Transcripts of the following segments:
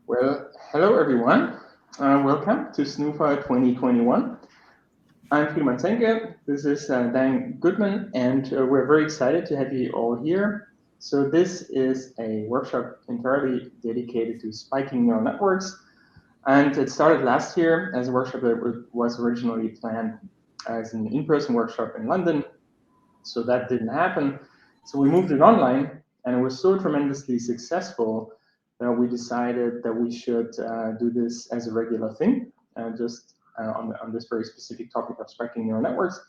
Well, hello everyone. Welcome to Snoofa 2021. I'm Friedemann Zenke. This is Dan Goodman, and we're very excited to have you all here. So this is a workshop entirely dedicated to spiking neural networks, and it started last year as a workshop that was originally planned as an in-person workshop in London. So that didn't happen. So we moved it online, and it was so tremendously successful that we decided that we should do this as a regular thing, just on this very specific topic of spiking neural networks,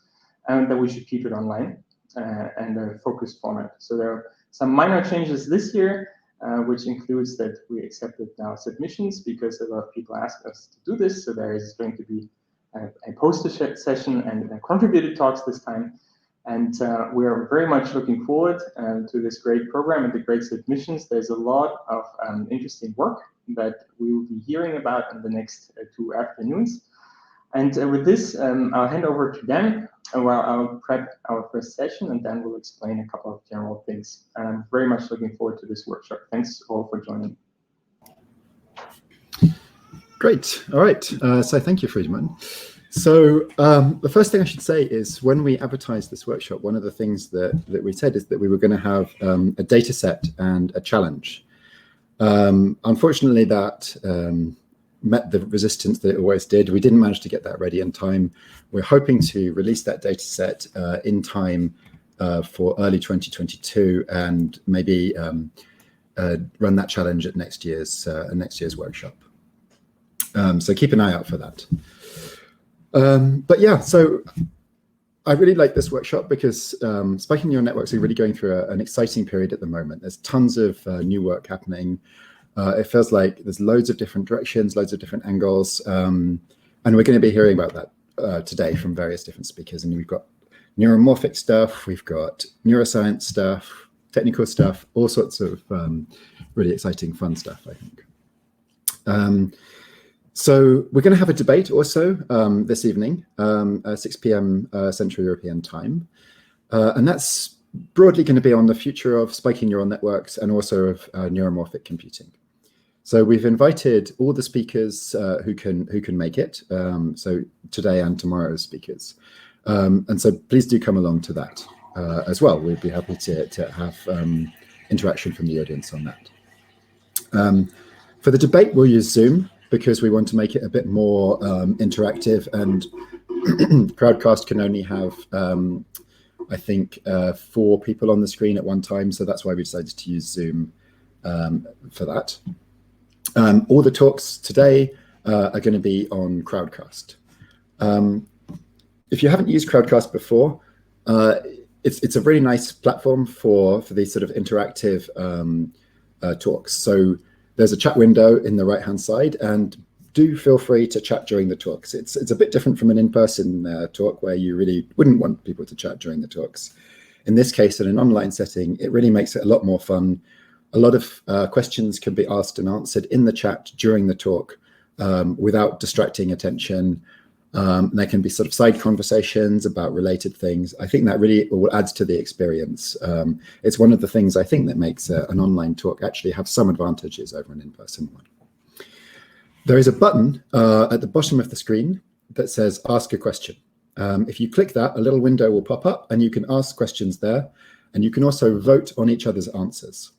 and that we should keep it online and a focused format. So there are some minor changes this year, which includes that we accepted now submissions because a lot of people asked us to do this. So there is going to be a poster session and contributed talks this time. And we are very much looking forward to this great program and the great submissions. There's a lot of interesting work that we will be hearing about in the next 2 afternoons. And with this, I'll hand over to Dan while I'll prep our first session, and then we'll explain a couple of general things. And I'm very much looking forward to this workshop. Thanks all for joining. Great. All right. So thank you, Friedemann. So the first thing I should say is when we advertised this workshop, one of the things that we said is that we were going to have a data set and a challenge. Unfortunately, that met the resistance that it always did. We didn't manage to get that ready in time. We're hoping to release that data set in time for early 2022 and maybe run that challenge at next year's workshop. So keep an eye out for that. But yeah, so I really like this workshop because spiking neural networks are really going through an exciting period at the moment. There's tons of new work happening. It feels like there's loads of different directions, loads of different angles. And we're going to be hearing about that today from various different speakers. And we've got neuromorphic stuff, we've got neuroscience stuff, technical stuff, all sorts of really exciting, fun stuff, I think. So we're going to have a debate also this evening, 6 p.m. Central European time. And that's broadly going to be on the future of spiking neural networks and also of neuromorphic computing. So we've invited all the speakers who can make it, so today and tomorrow's speakers. And so please do come along to that as well. We'd be happy to have interaction from the audience on that. For the debate, we'll use Zoom, because we want to make it a bit more interactive, and Crowdcast can only have, I think, 4 people on the screen at one time. So that's why we decided to use Zoom for that. All the talks today are going to be on Crowdcast. If you haven't used Crowdcast before, it's a really nice platform for these sort of interactive talks. So there's a chat window in the right-hand side, and do feel free to chat during the talks. It's a bit different from an in-person talk where you really wouldn't want people to chat during the talks. In this case, in an online setting, it really makes it a lot more fun. A lot of questions can be asked and answered in the chat during the talk without distracting attention. There can be sort of side conversations about related things. I think that really will add to the experience. It's one of the things I think that makes an online talk actually have some advantages over an in-person one. There is a button at the bottom of the screen that says Ask a Question. If you click that, a little window will pop up and you can ask questions there. And you can also vote on each other's answers.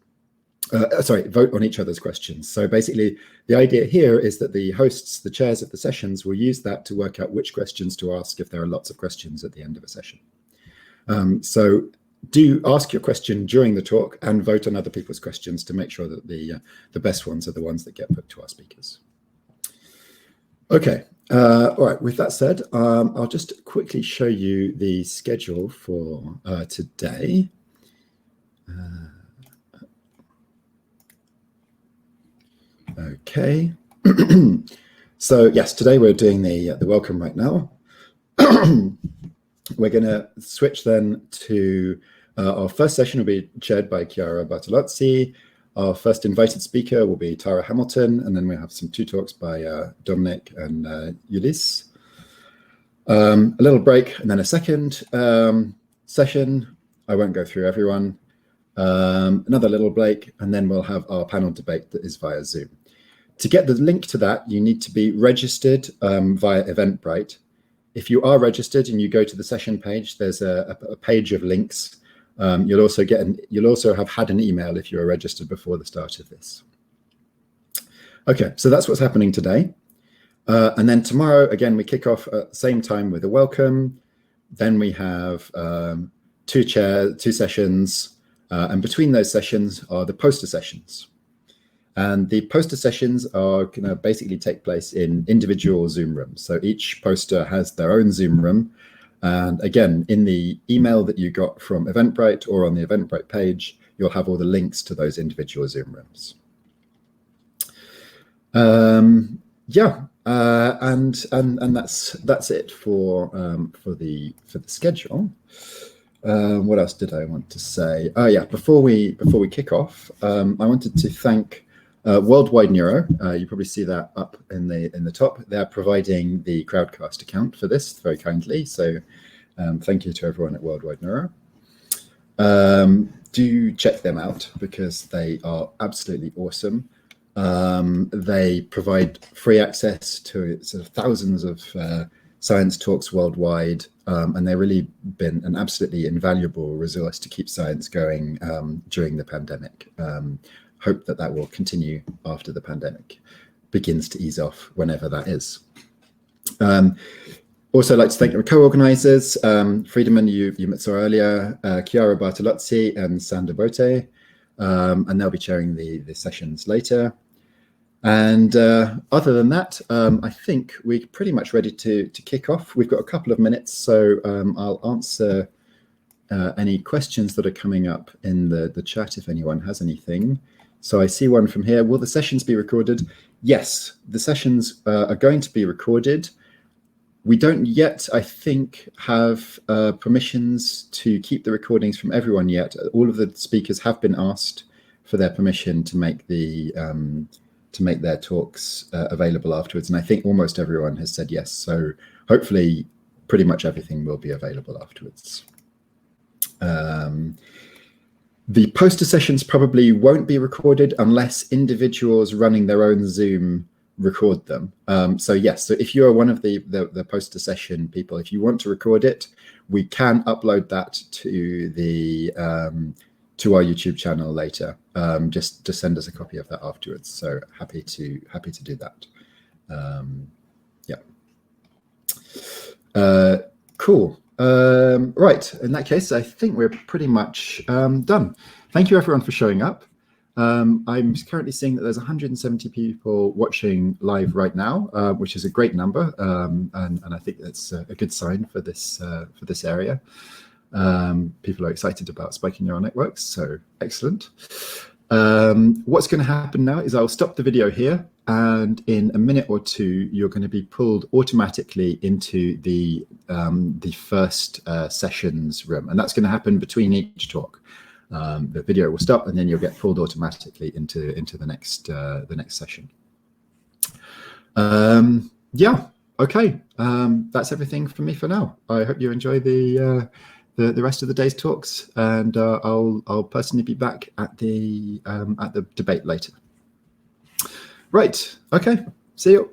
Vote on each other's questions. So basically, the idea here is that the hosts, the chairs of the sessions, will use that to work out which questions to ask if there are lots of questions at the end of a session. So do ask your question during the talk and vote on other people's questions to make sure that the best ones are the ones that get put to our speakers. Okay, all right, with that said, I'll just quickly show you the schedule for today. Okay, so yes, today we're doing the welcome right now. We're going to switch then to our first session will be chaired by Chiara Bartolozzi. Our first invited speaker will be Tara Hamilton, and then we'll have some 2 talks by Dominic and Ulysse. A little break, and then a second session. I won't go through everyone. Another little break, and then we'll have our panel debate that is via Zoom. To get the link to that, you need to be registered via Eventbrite. If you are registered and you go to the session page, there's a page of links. You'll also have had an email if you are registered before the start of this. Okay, so that's what's happening today. And then tomorrow, again, we kick off at the same time with a welcome. Then we have two sessions, and between those sessions are the poster sessions. And the poster sessions are going to basically take place in individual Zoom rooms. So each poster has their own Zoom room. And again, in the email that you got from Eventbrite or on the Eventbrite page, you'll have all the links to those individual Zoom rooms. And that's it for the schedule. What else did I want to say? Oh yeah, before we kick off, I wanted to thank Worldwide Neuro. You probably see that up in the top. They're providing the Crowdcast account for this very kindly. So thank you to everyone at Worldwide Neuro. Do check them out because they are absolutely awesome. They provide free access to sort of thousands of science talks worldwide, and they've really been an absolutely invaluable resource to keep science going during the pandemic. Hope that will continue after the pandemic begins to ease off, whenever that is. Also like to thank our co-organizers, Friedemann, you saw earlier, Chiara Bartolozzi and Sander Bote, and they'll be chairing the sessions later. And other than that, I think we're pretty much ready to kick off. We've got a couple of minutes, so I'll answer any questions that are coming up in the chat if anyone has anything. So I see one from here. Will the sessions be recorded? Yes, the sessions are going to be recorded. We don't yet, I think, have permissions to keep the recordings from everyone yet. All of the speakers have been asked for their permission to make their talks available afterwards. And I think almost everyone has said yes. So hopefully pretty much everything will be available afterwards. The poster sessions probably won't be recorded unless individuals running their own Zoom record them. So yes, so if you're one of the poster session people, if you want to record it, we can upload that to the to our YouTube channel later. Just send us a copy of that afterwards. So happy to do that. Cool. Right, in that case, I think we're pretty much done. Thank you everyone for showing up. I'm currently seeing that there's 170 people watching live right now, which is a great number, and I think that's a good sign for this area. People are excited about spiking neural networks, so excellent. What's going to happen now is I'll stop the video here, and in a minute or two, you're going to be pulled automatically into the first sessions room, and that's going to happen between each talk. The video will stop, and then you'll get pulled automatically into the next session. Yeah, okay. That's everything from me for now. I hope you enjoy the rest of the day's talks, and I'll personally be back at the debate later. Right. Okay. See you.